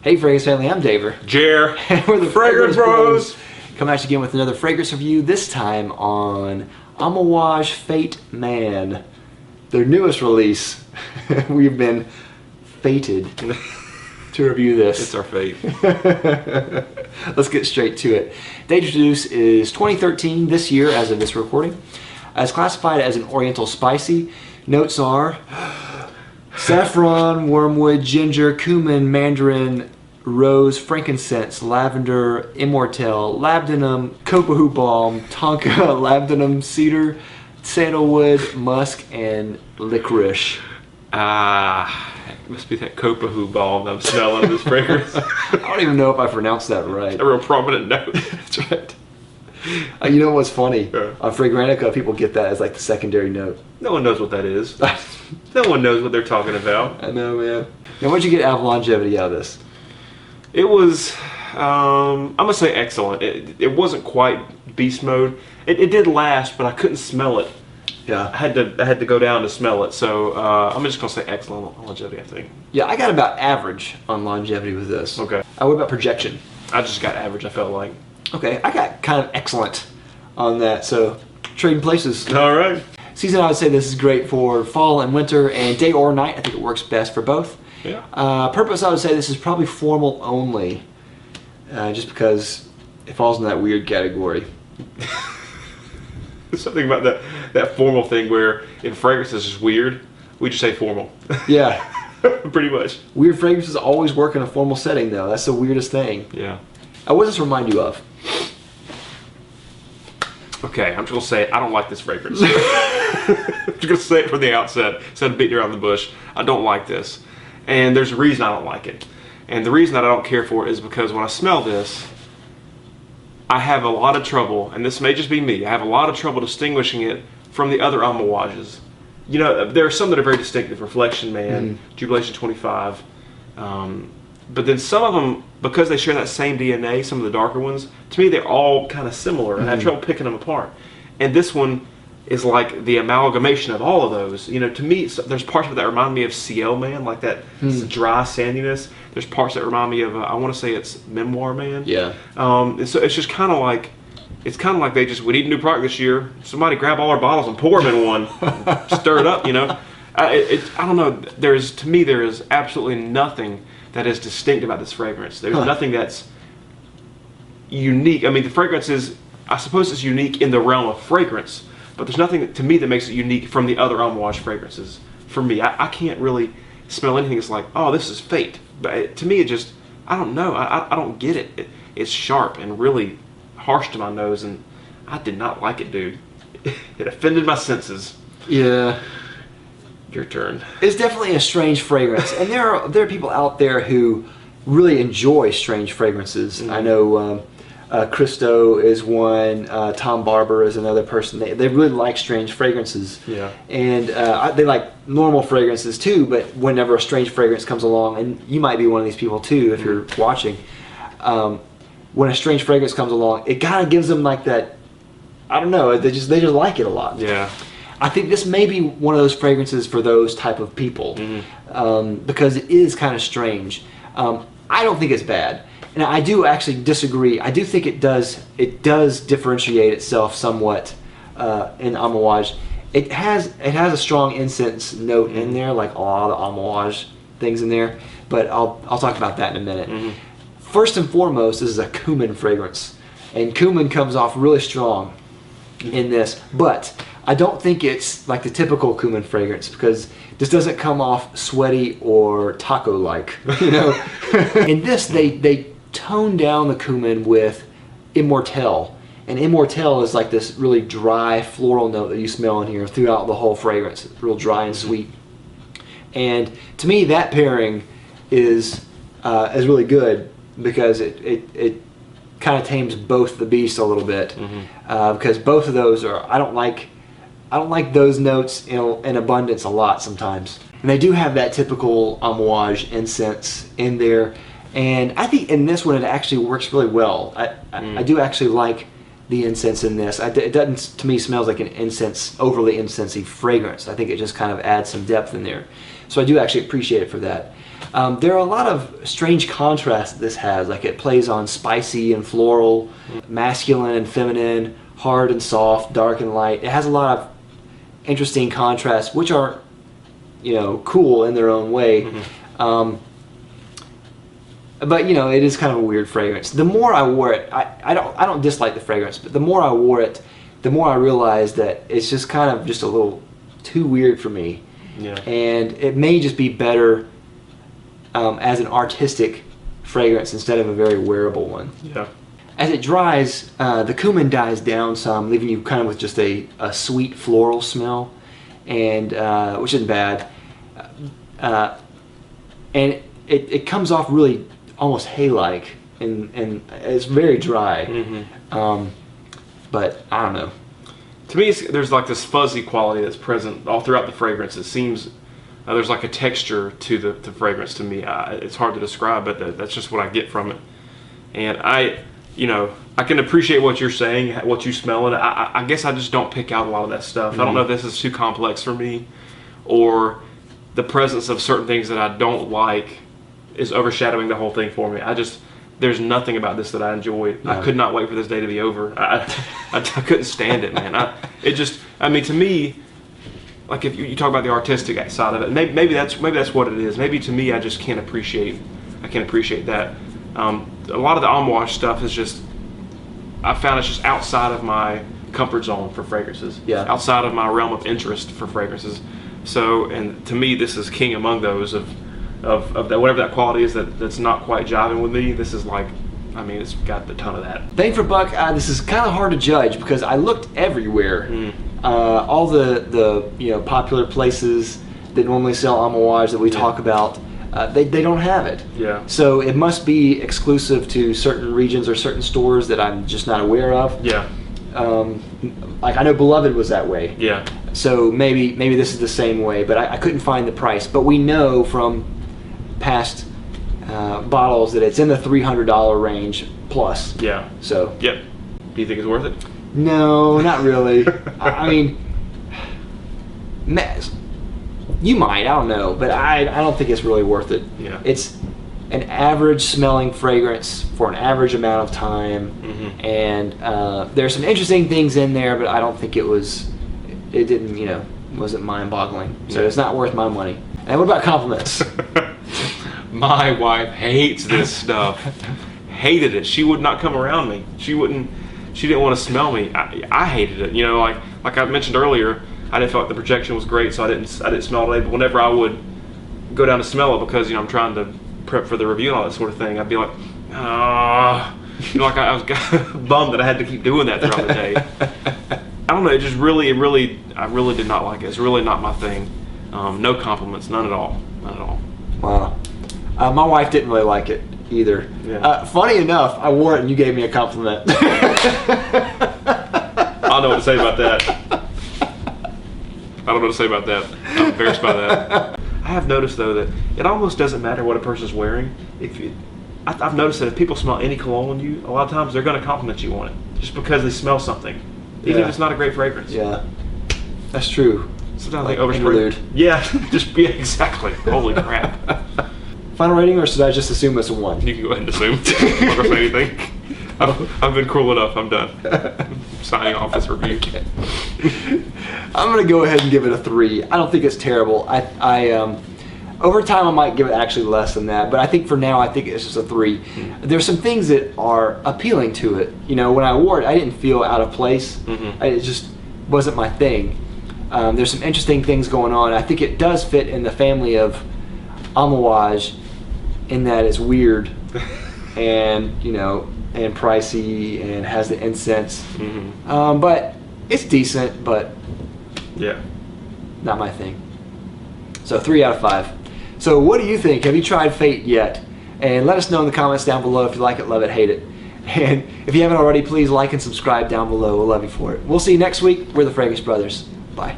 Hey Fragrance Family, I'm Daver. Jer. And we're the Fragrance Bros. Coming at you again with another fragrance review, this time on Amouage Fate Man. Their newest release. We've been fated to review this. It's our fate. Let's get straight to it. Date introduced is 2013, this year as of this recording. It's classified as an Oriental Spicy. Notes are saffron, wormwood, ginger, cumin, mandarin, rose, frankincense, lavender, immortelle, labdanum, copaiba balm, tonka, labdanum, cedar, sandalwood, musk, and licorice. It must be that copaiba balm I'm smelling in this fragrance. I don't even know if I pronounced that right. A real prominent note. That's right. You know what's funny? Yeah. On Fragrantica, people get that as like the secondary note. No one knows what that is. No one knows what they're talking about. I know, man. Now, what'd you get out of longevity out of this? It was, I'm going to say excellent. It wasn't quite beast mode. It did last, but I couldn't smell it. Yeah. I had to go down to smell it. So I'm just going to say excellent on longevity, I think. Yeah, I got about average on longevity with this. Okay. What about projection? I just got average, I felt like. Okay, I got kind of excellent on that, so trading places. All right. Season, I would say this is great for fall and winter, and day or night. I think it works best for both. Yeah. Purpose, I would say this is probably formal only, just because it falls in that weird category. There's something about that formal thing where in fragrances is weird, we just say formal. Yeah. Pretty much. Weird fragrances always work in a formal setting, though. That's the weirdest thing. Yeah. What does this remind you of? Okay, I'm just going to say I don't like this fragrance. I'm just going to say it from the outset instead of beating around the bush. I don't like this. And there's a reason I don't like it. And the reason that I don't care for it is because when I smell this, I have a lot of trouble, and this may just be me, I have a lot of trouble distinguishing it from the other Amouages. You know, there are some that are very distinctive. Reflection Man, Jubilation 25. But then some of them, because they share that same DNA, some of the darker ones, to me they're all kind of similar, and I have trouble picking them apart. And this one is like the amalgamation of all of those. You know, to me, there's parts of it that remind me of Ciel Man, like that dry sandiness. There's parts that remind me of, I want to say it's Memoir Man. Yeah. And so it's just kind of like, they just, we need a new product this year. Somebody grab all our bottles and pour them in one, stir it up, you know. I don't know, to me there is absolutely nothing that is distinct about this fragrance. There's nothing that's unique. I mean, the fragrance is, I suppose it's unique in the realm of fragrance, but there's nothing to me that makes it unique from the other Amouage fragrances. For me, I can't really smell anything that's like, oh, this is Fate. But to me, it just, I don't know. I don't get it. It's sharp and really harsh to my nose, and I did not like it, dude. It offended my senses. Yeah. Your turn. It's definitely a strange fragrance, and there are people out there who really enjoy strange fragrances. I know Christo is one, Tom Barber is another person. They really like strange fragrances. Yeah. And they like normal fragrances too, but whenever a strange fragrance comes along, and you might be one of these people too if you're watching, when a strange fragrance comes along, it kind of gives them like that, I don't know, they just like it a lot. Yeah. I think this may be one of those fragrances for those type of people, because it is kind of strange. I don't think it's bad, and I do actually disagree. I do think it does differentiate itself somewhat in Amouage. It has a strong incense note in there, like a lot of Amouage things in there. But I'll talk about that in a minute. First and foremost, this is a cumin fragrance, and cumin comes off really strong in this, but I don't think it's like the typical cumin fragrance, because this doesn't come off sweaty or taco-like, you know. In this, they tone down the cumin with immortelle, and immortelle is like this really dry floral note that you smell in here throughout the whole fragrance. It's real dry and sweet, and to me that pairing is really good, because it kind of tames both the beasts a little bit, because both of those are, I don't like those notes in abundance a lot sometimes. And they do have that typical Amouage incense in there, and I think in this one it actually works really well. I do actually like the incense in this. It doesn't, to me, smells like an overly incensey fragrance. I think it just kind of adds some depth in there. So I do actually appreciate it for that. There are a lot of strange contrasts that this has. Like it plays on spicy and floral, masculine and feminine, hard and soft, dark and light. It has a lot of interesting contrasts, which are, cool in their own way. But it is kind of a weird fragrance. The more I wore it, I don't dislike the fragrance, but the more I wore it, the more I realized that it's just kind of just a little too weird for me. Yeah. And it may just be better as an artistic fragrance instead of a very wearable one. Yeah. As it dries, the cumin dies down some, leaving you kind of with just a sweet floral smell, and which isn't bad. And it comes off really almost hay-like, and it's very dry. But I don't know. To me, there's like this fuzzy quality that's present all throughout the fragrance. It seems there's like a texture to the fragrance to me. It's hard to describe, but that's just what I get from it. And I can appreciate what you're saying, what you smell, and I guess I just don't pick out a lot of that stuff. I don't know if this is too complex for me, or the presence of certain things that I don't like is overshadowing the whole thing for me. There's nothing about this that I enjoyed. Yeah. I could not wait for this day to be over. I couldn't stand it, man. To me, like if you talk about the artistic side of it, maybe that's what it is. Maybe to me, I just can't appreciate that. A lot of the Amouage stuff is just, I found it's just outside of my comfort zone for fragrances. Yeah. Outside of my realm of interest for fragrances. So, and to me, this is king among those of that, whatever that quality is that's not quite jiving with me. This is like, it's got a ton of that. Bang for buck, this is kind of hard to judge because I looked everywhere. All the popular places that normally sell Amouage that we talk about, they don't have it. Yeah. So it must be exclusive to certain regions or certain stores that I'm just not aware of. Yeah. Like I know Beloved was that way. Yeah. So maybe this is the same way, but I couldn't find the price. But we know from past bottles that it's in the $300 range plus. Yeah. So. Yep. Do you think it's worth it? No, not really. You might, I don't know, but I don't think it's really worth it. Yeah. It's an average smelling fragrance for an average amount of time, and there's some interesting things in there, but I don't think it didn't, wasn't mind-boggling. So it's not worth my money. And what about compliments? My wife hates this stuff. Hated it. She would not come around me. She didn't want to smell me. I hated it. Like I mentioned earlier, I didn't feel like the projection was great, so I didn't smell it. But whenever I would go down to smell it, because I'm trying to prep for the review and all that sort of thing, I'd be like, like I was bummed that I had to keep doing that throughout the day. I don't know. I really did not like it. It's really not my thing. No compliments, none at all. Wow. My wife didn't really like it either. Yeah. Funny enough, I wore it and you gave me a compliment. I don't know what to say about that. I'm embarrassed by that. I have noticed though that it almost doesn't matter what a person's wearing. I've noticed that if people smell any cologne on you, a lot of times they're going to compliment you on it just because they smell something, even if it's not a great fragrance. Yeah, that's true. Sometimes they overspray. Yeah, exactly. Holy crap. Final rating, or should I just assume it's a 1? You can go ahead and assume. I'm not going to say anything. I've been cruel enough. I'm done. I'm signing off this review. Okay. I'm going to go ahead and give it a 3. I don't think it's terrible. Over time I might give it actually less than that, but I think for now I think it's just a 3. There's some things that are appealing to it. When I wore it, I didn't feel out of place. It just wasn't my thing. There's some interesting things going on. I think it does fit in the family of Amouage in that it's weird and and pricey and has the incense, but it's decent, but not my thing. So 3 out of 5. So what do you think? Have you tried Fate yet? And let us know in the comments down below if you like it, love it, hate it. And if you haven't already, please like and subscribe down below. We'll love you for it. We'll see you next week. We're the Fragrance Brothers. Bye.